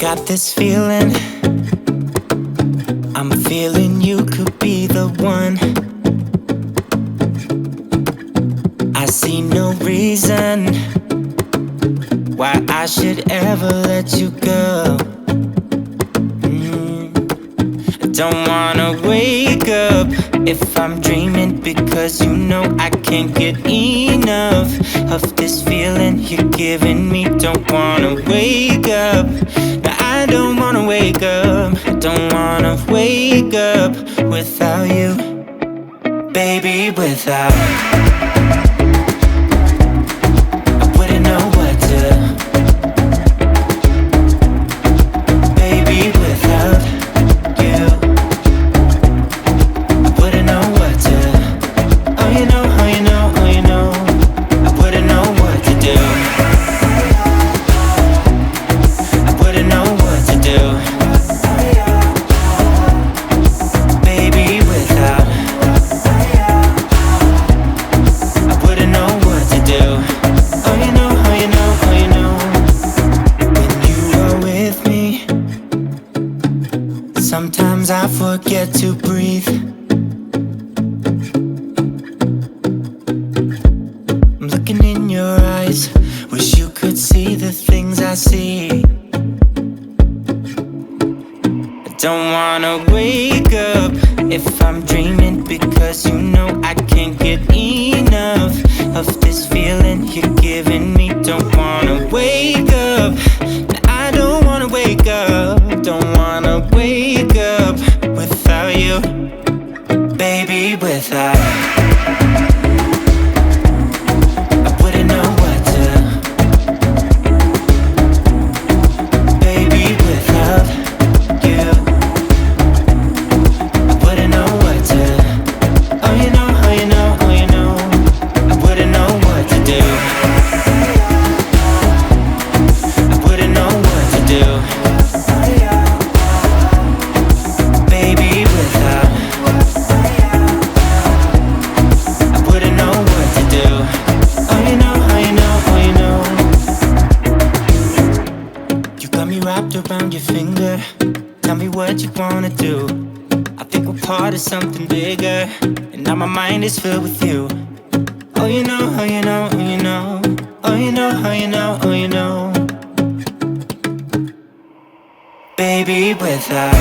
Got this feeling, I'm feeling you could be the one. I see no reason why I should ever let you go. I don't wanna wake up if I'm dreaming, because you know I can't get enough of this feeling you're giving me. Don't wanna wake up, no, I don't wanna wake up. I don't wanna wake up without you, baby, without. I wouldn't know what to, baby, without you. I wouldn't know what to, oh you know, oh you know, oh you know. I wouldn't know what to do, I wouldn't know what to do, baby, without. I wouldn't know what to do, oh you know, oh you know, oh you know. When you are with me, sometimes I forget to breathe. I'm looking in your eyes, wish you could see the things I see. I don't wanna wake up if I'm dreaming, because you know I can't get enough of this feeling you're giving me. Don't wanna wake up, I don't wanna wake up. Don't wanna wake up without you, baby, without. I wouldn't know what to, baby, without you. I wouldn't know what to, oh you know, oh you know, oh you know. I wouldn't know what to do, I wouldn't know what to do, baby, without. I wouldn't know what to do, oh you know, oh you know, oh you know. You got me wrapped around your finger, tell me what you wanna do. I think we're part of something bigger, and now my mind is filled with you. Oh you know, oh you know, oh you know. Oh you know, oh you know, oh you know. Baby, without.